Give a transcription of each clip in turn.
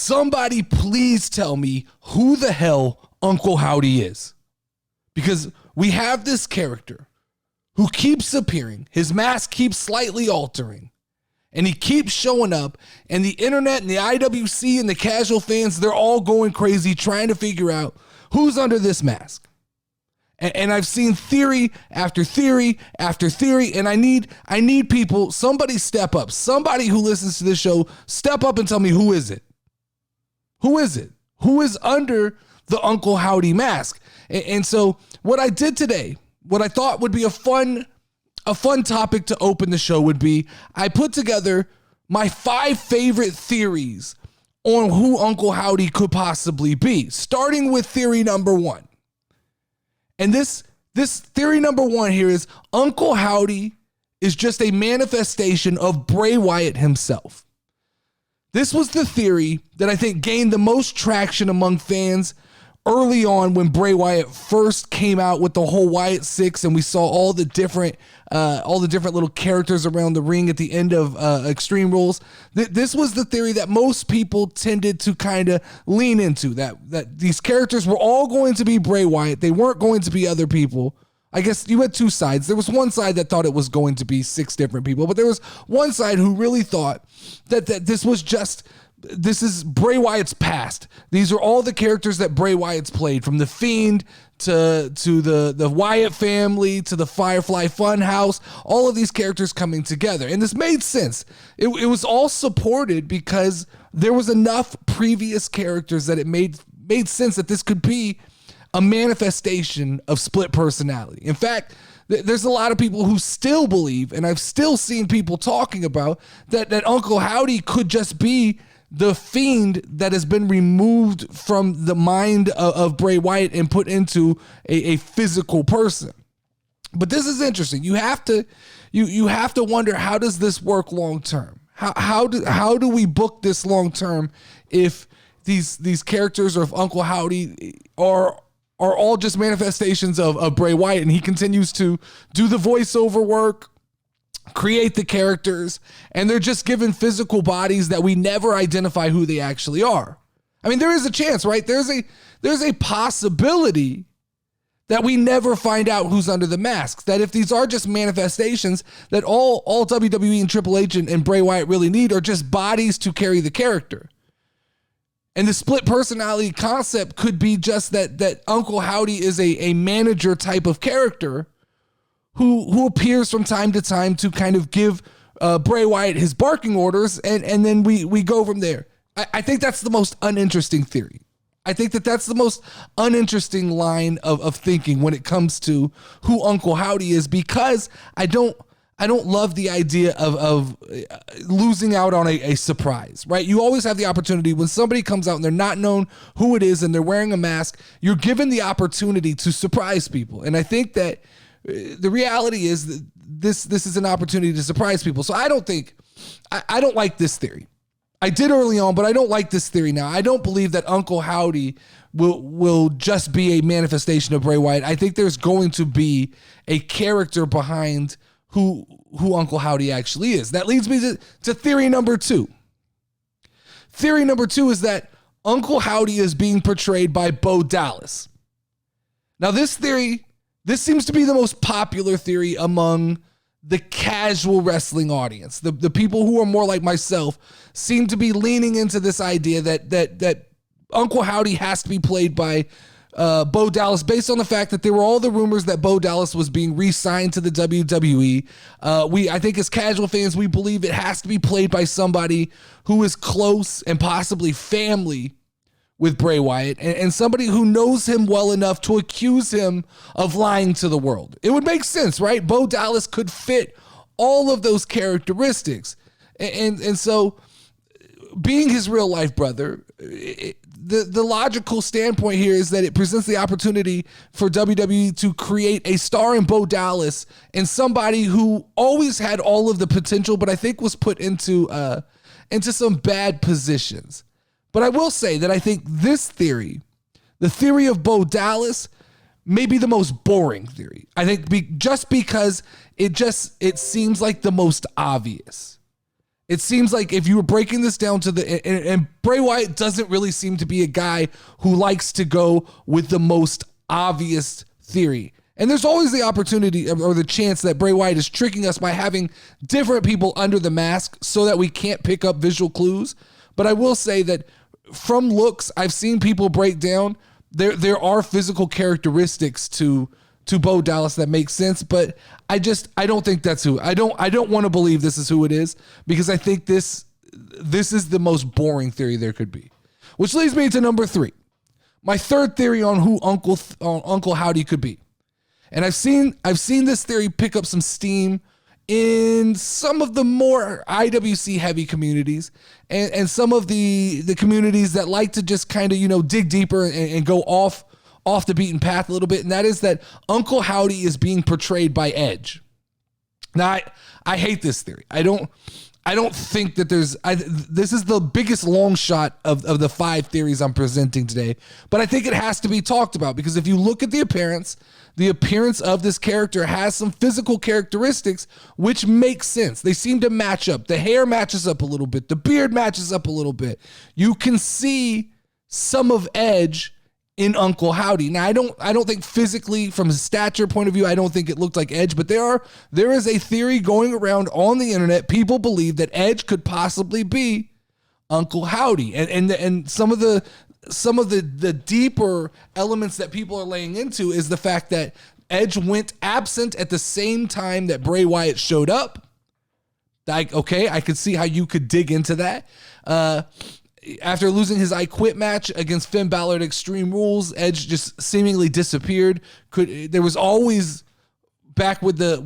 somebody please tell me who the hell Uncle Howdy is. Because we have this character who keeps appearing. His mask keeps slightly altering. And he keeps showing up. And the internet and the IWC and the casual fans, they're all going crazy trying to figure out who's under this mask. And I've seen theory after theory after theory, and I need people, somebody step up. Somebody who listens to this show, step up and tell me, who is it? Who is it? Who is under the Uncle Howdy mask? And so what I did today, what I thought would be a fun topic to open the show would be, I put together my 5 favorite theories on who Uncle Howdy could possibly be, starting with theory number 1. And this theory number 1 here is Uncle Howdy is just a manifestation of Bray Wyatt himself. This was the theory that I think gained the most traction among fans early on when Bray Wyatt first came out with the whole Wyatt 6, and we saw all the different little characters around the ring at the end of Extreme Rules. This was the theory that most people tended to kind of lean into, that these characters were all going to be Bray Wyatt. They weren't going to be other people. I guess you had 2 sides. There was one side that thought it was going to be 6 different people, but there was one side who really thought that this is Bray Wyatt's past. These are all the characters that Bray Wyatt's played, from The Fiend to the Wyatt family to the Firefly Funhouse, all of these characters coming together. And this made sense. It was all supported because there was enough previous characters that it made sense that this could be a manifestation of split personality. In fact, there's a lot of people who still believe, and I've still seen people talking about, that Uncle Howdy could just be the Fiend that has been removed from the mind of Bray Wyatt and put into a physical person. But this is interesting. You have to wonder, how does this work long term? How do we book this long term if these characters, or if Uncle Howdy are all just manifestations of Bray Wyatt, and he continues to do the voiceover work, create the characters, and they're just given physical bodies that we never identify who they actually are. I mean, there is a chance, right? There's a possibility that we never find out who's under the masks, that if these are just manifestations, that all WWE and Triple H and Bray Wyatt really need are just bodies to carry the character. And the split personality concept could be just that Uncle Howdy is a manager type of character who appears from time to time to kind of give Bray Wyatt his barking orders, and then we go from there. I think that's the most uninteresting theory. I think that's the most uninteresting line of thinking when it comes to who Uncle Howdy is, because I don't love the idea of losing out on a surprise, right? You always have the opportunity when somebody comes out and they're not known who it is and they're wearing a mask, you're given the opportunity to surprise people. And I think that the reality is that this is an opportunity to surprise people. So I don't like this theory. I did early on, but I don't like this theory now. I don't believe that Uncle Howdy will just be a manifestation of Bray Wyatt. I think there's going to be a character behind who Uncle Howdy actually is. That leads me to theory number 2. Theory number 2 is that Uncle Howdy is being portrayed by Bo Dallas. Now, this seems to be the most popular theory among the casual wrestling audience. The people who are more like myself seem to be leaning into this idea that Uncle Howdy has to be played by Bo Dallas, based on the fact that there were all the rumors that Bo Dallas was being re-signed to the WWE. I think as casual fans, we believe it has to be played by somebody who is close and possibly family with Bray Wyatt, and somebody who knows him well enough to accuse him of lying to the world. It would make sense, right? Bo Dallas could fit all of those characteristics. And so, being his real life brother, the logical standpoint here is that it presents the opportunity for WWE to create a star in Bo Dallas, and somebody who always had all of the potential, but I think was put into some bad positions. But I will say that I think this theory, the theory of Bo Dallas, may be the most boring theory. I think just because it seems like the most obvious. It seems like if you were breaking this down to and Bray Wyatt doesn't really seem to be a guy who likes to go with the most obvious theory. And there's always the opportunity or the chance that Bray Wyatt is tricking us by having different people under the mask so that we can't pick up visual clues. But I will say that from looks, I've seen people break down. There are physical characteristics to Bo Dallas that make sense, but I don't think that's who. I don't want to believe this is who it is, because I think this is the most boring theory there could be. Which leads me to number 3. My third theory on who Uncle Howdy could be. And I've seen this theory pick up some steam in some of the more IWC heavy communities and some of the communities that like to just kind of, dig deeper and go off the beaten path a little bit. And that is that Uncle Howdy is being portrayed by Edge. Now, I hate this theory. I don't think that this is the biggest long shot of the 5 theories I'm presenting today, but I think it has to be talked about, because if you look at the appearance of this character has some physical characteristics which make sense. They seem to match up. The hair matches up a little bit. The beard matches up a little bit. You can see some of Edge in Uncle Howdy. Now, I don't think physically, from a stature point of view, I don't think it looked like Edge, but there is a theory going around on the internet. People believe that Edge could possibly be Uncle Howdy, and some of the deeper elements that people are laying into is the fact that Edge went absent at the same time that Bray Wyatt showed up. Like, okay, I could see how you could dig into that. After losing his I Quit match against Finn Balor at Extreme Rules, Edge just seemingly disappeared. There was always, back when the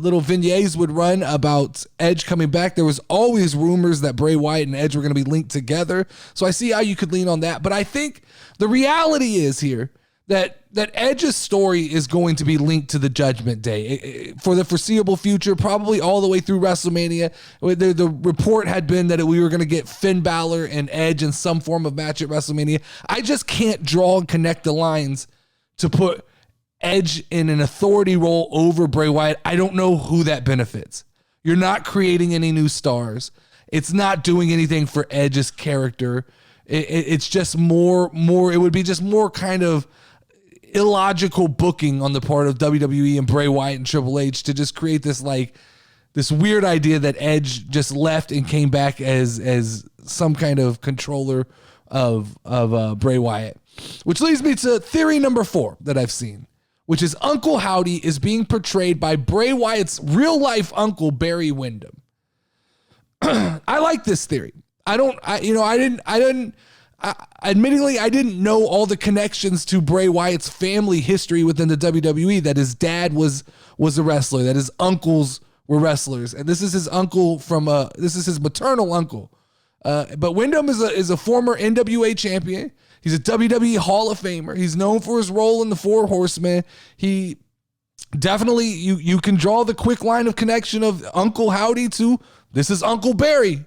little vignettes would run about Edge coming back, there was always rumors that Bray Wyatt and Edge were going to be linked together. So I see how you could lean on that. But I think the reality is here that Edge's story is going to be linked to the Judgment Day for the foreseeable future, probably all the way through WrestleMania. The report had been that we were going to get Finn Balor and Edge in some form of match at WrestleMania. I just can't draw and connect the lines to put Edge in an authority role over Bray Wyatt. I don't know who that benefits. You're not creating any new stars. It's not doing anything for Edge's character. It's just more. It would be just more kind of illogical booking on the part of WWE and Bray Wyatt and Triple H to just create this weird idea that Edge just left and came back as some kind of controller of Bray Wyatt. Which leads me to theory number 4 that I've seen, which is Uncle Howdy is being portrayed by Bray Wyatt's real life uncle, Barry Windham. I like this theory. Admittingly, I didn't know all the connections to Bray Wyatt's family history within the WWE, that his dad was a wrestler, that his uncles were wrestlers. And this is his uncle this is his maternal uncle. But Windham is a former NWA champion. He's a WWE Hall of Famer. He's known for his role in the Four Horsemen. He definitely, you can draw the quick line of connection of Uncle Howdy to, this is Uncle Barry.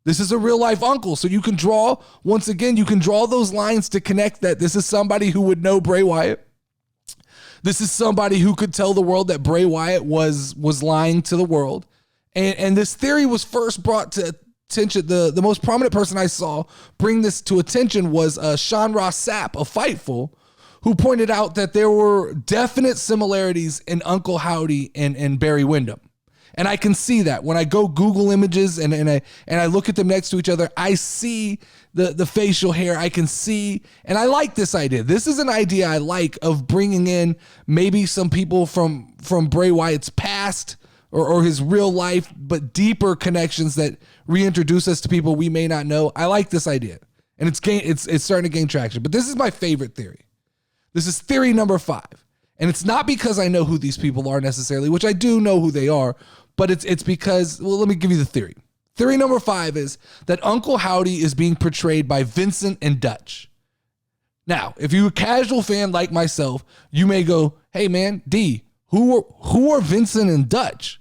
This is a real life uncle. So you can draw those lines to connect that this is somebody who would know Bray Wyatt. This is somebody who could tell the world that Bray Wyatt was lying to the world. And this theory was first brought to attention. The most prominent person I saw bring this to attention was Sean Ross Sapp of Fightful, who pointed out that there were definite similarities in Uncle Howdy and Barry Windham. And I can see that when I go Google images and I look at them next to each other, I see the facial hair. I can see, and I like this idea. This is an idea I like, of bringing in maybe some people from Bray Wyatt's past or his real life, but deeper connections that reintroduce us to people we may not know. I like this idea, and it's starting to gain traction. But this is my favorite theory. This is theory number 5. And it's not because I know who these people are necessarily, which I do know who they are, but it's because, well, let me give you the theory. Theory number 5 is that Uncle Howdy is being portrayed by Vincent and Dutch. Now, if you're a casual fan like myself, you may go, hey man, D, who are Vincent and Dutch?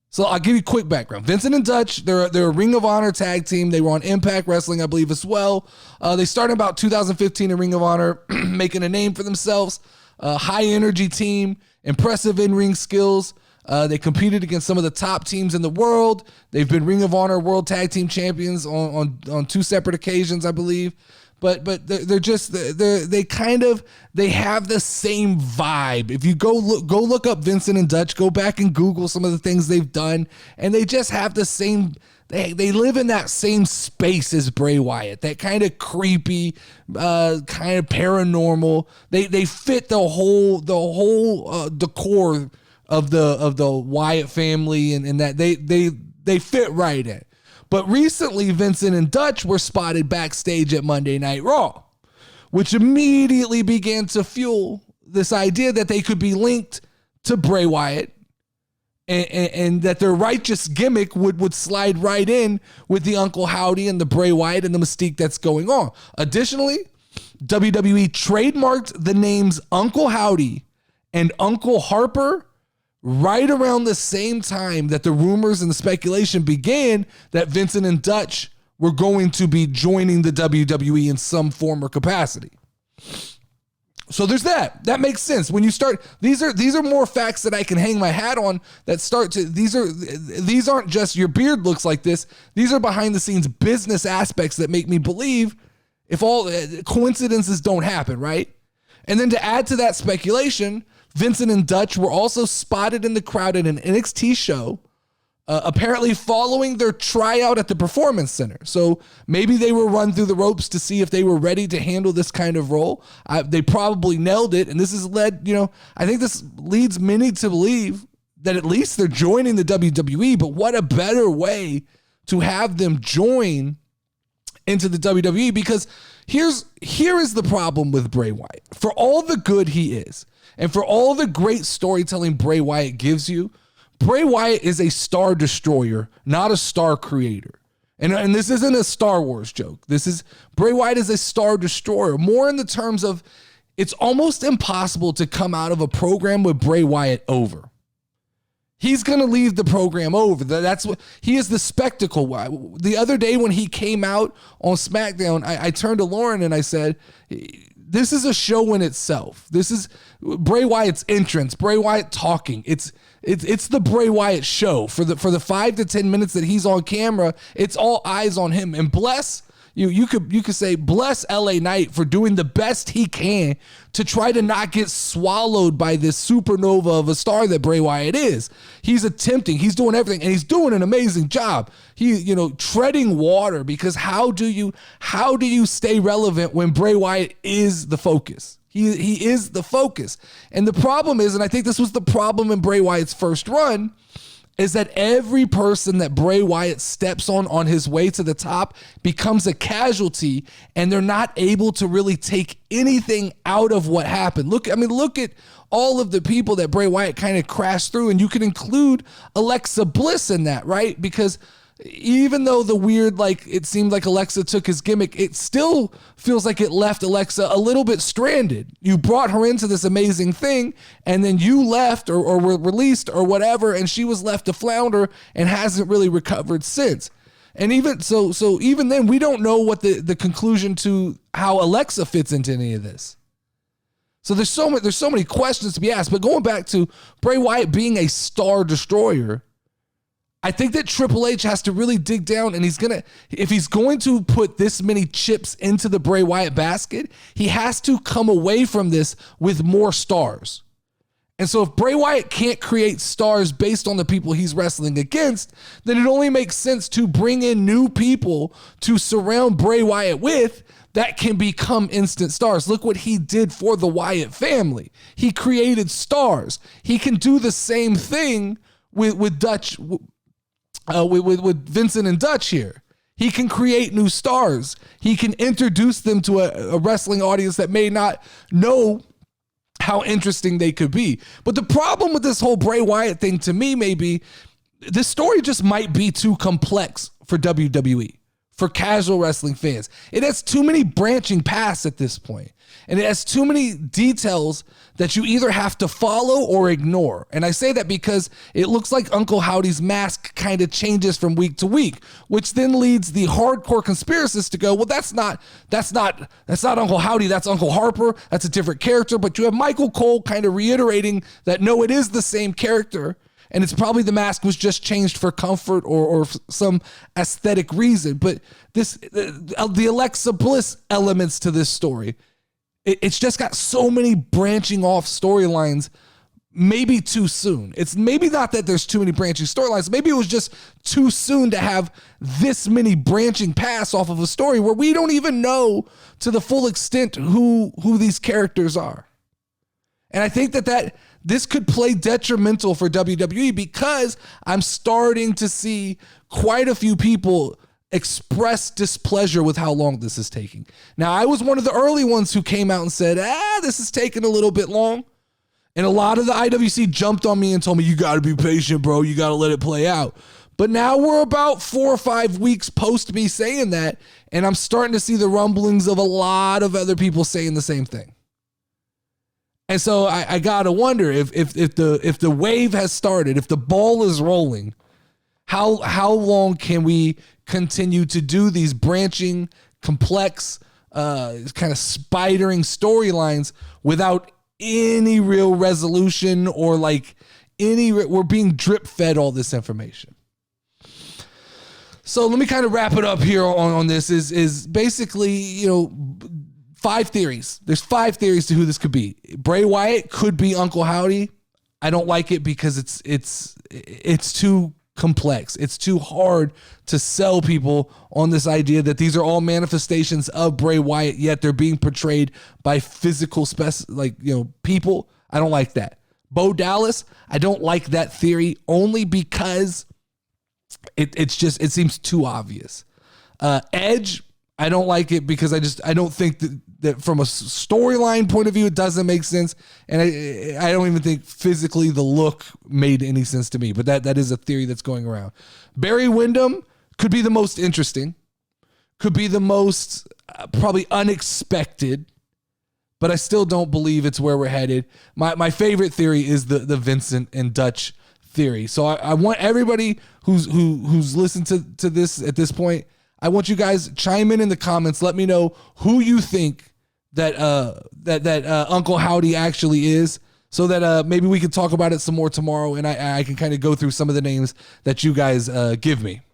So I'll give you a quick background. Vincent and Dutch, they're a Ring of Honor tag team. They were on Impact Wrestling, I believe, as well. They started about 2015 in Ring of Honor, making a name for themselves. High energy team, impressive in-ring skills. They competed against some of the top teams in the world. They've been Ring of Honor World Tag Team Champions on 2 separate occasions, I believe. But they have the same vibe. If you go look up Vincent and Dutch, go back and Google some of the things they've done, and they just have the same. They live in that same space as Bray Wyatt, that kind of creepy, kind of paranormal. They fit the whole decor of the Wyatt family, and that they fit right in. But recently, Vincent and Dutch were spotted backstage at Monday Night Raw, which immediately began to fuel this idea that they could be linked to Bray Wyatt, and that their righteous gimmick would slide right in with the Uncle Howdy and the Bray Wyatt and the mystique that's going on. Additionally, WWE trademarked the names Uncle Howdy and Uncle Harper right around the same time that the rumors and the speculation began that Vincent and Dutch were going to be joining the WWE in some form or capacity. So there's that. That makes sense. When you start, these are more facts that I can hang my hat on that start to, these aren't just your beard looks like this. These are behind the scenes business aspects that make me believe if all coincidences don't happen, right? And then to add to that speculation, Vincent and Dutch were also spotted in the crowd at an NXT show, apparently following their tryout at the Performance Center. So maybe they were run through the ropes to see if they were ready to handle this kind of role. They probably nailed it. And this has led, I think this leads many to believe that at least they're joining the WWE, but what a better way to have them join into the WWE, because here is the problem with Bray Wyatt. For all the good he is, and for all the great storytelling Bray Wyatt gives you, Bray Wyatt is a star destroyer, not a star creator. And this isn't a Star Wars joke. Bray Wyatt is a star destroyer, more in the terms of it's almost impossible to come out of a program with Bray Wyatt over. He's going to leave the program over. That's what he is, the spectacle. The other day when he came out on SmackDown, I turned to Lauren and I said, this is a show in itself. This is Bray Wyatt's entrance, Bray Wyatt talking. It's the Bray Wyatt show. For the 5 to 10 minutes that he's on camera, it's all eyes on him. And bless you could say bless LA Knight for doing the best he can to try to not get swallowed by this supernova of a star that Bray Wyatt is. He's attempting, he's doing everything, and he's doing an amazing job. He, treading water, because how do you stay relevant when Bray Wyatt is the focus? He is the focus. And the problem is, and I think this was the problem in Bray Wyatt's first run, is that every person that Bray Wyatt steps on his way to the top becomes a casualty, and they're not able to really take anything out of what happened. Look at all of the people that Bray Wyatt kind of crashed through, and you can include Alexa Bliss in that, right? Because even though the weird, it seemed like Alexa took his gimmick, it still feels like it left Alexa a little bit stranded. You brought her into this amazing thing, and then you left or were released or whatever, and she was left to flounder and hasn't really recovered since. And even so even then, we don't know what the conclusion to how Alexa fits into any of this. So there's so many questions to be asked. But going back to Bray Wyatt being a star destroyer, I think that Triple H has to really dig down, and if he's going to put this many chips into the Bray Wyatt basket, he has to come away from this with more stars. And so if Bray Wyatt can't create stars based on the people he's wrestling against, then it only makes sense to bring in new people to surround Bray Wyatt with that can become instant stars. Look what he did for the Wyatt family. He created stars. He can do the same thing with Dutch. With Vincent and Dutch here. He can create new stars. He can introduce them to a wrestling audience that may not know how interesting they could be. But the problem with this whole Bray Wyatt thing to me may be this story just might be too complex for WWE, for casual wrestling fans. It has too many branching paths at this point. And it has too many details that you either have to follow or ignore. And I say that because it looks like Uncle Howdy's mask kind of changes from week to week, which then leads the hardcore conspiracists to go, well, that's not Uncle Howdy, that's Uncle Harper, that's a different character. But you have Michael Cole kind of reiterating that, no, it is the same character. And it's probably the mask was just changed for comfort or some aesthetic reason. But the Alexa Bliss elements to this story, it's just got so many branching off storylines, maybe too soon. It's maybe not that there's too many branching storylines. Maybe it was just too soon to have this many branching paths off of a story where we don't even know to the full extent who these characters are. And I think that this could play detrimental for WWE because I'm starting to see quite a few people express displeasure with how long this is taking. Now, I was one of the early ones who came out and said, this is taking a little bit long. And a lot of the IWC jumped on me and told me, you got to be patient, bro. You got to let it play out. But now we're about 4 or 5 weeks post me saying that, and I'm starting to see the rumblings of a lot of other people saying the same thing. And so I gotta wonder if the wave has started, if the ball is rolling, how long can we continue to do these branching, complex, kind of spidering storylines without any real resolution or we're being drip fed all this information. So let me kind of wrap it up here on this is basically, 5 theories. There's 5 theories to who this could be. Bray Wyatt could be Uncle Howdy. I don't like it because it's too complex. It's too hard to sell people on this idea that these are all manifestations of Bray Wyatt, yet they're being portrayed by physical people. I don't like that. Bo Dallas, I don't like that theory only because it seems too obvious. Edge, I don't like it because I don't think that from a storyline point of view, it doesn't make sense. And I don't even think physically the look made any sense to me, but that is a theory that's going around. Barry Windham could be the most interesting, could be the most probably unexpected, but I still don't believe it's where we're headed. My favorite theory is the Vincent and Dutch theory. So I want everybody who's listened to this at this point, I want you guys chime in the comments. Let me know who you think that Uncle Howdy actually is, so that maybe we can talk about it some more tomorrow, and I can kind of go through some of the names that you guys give me.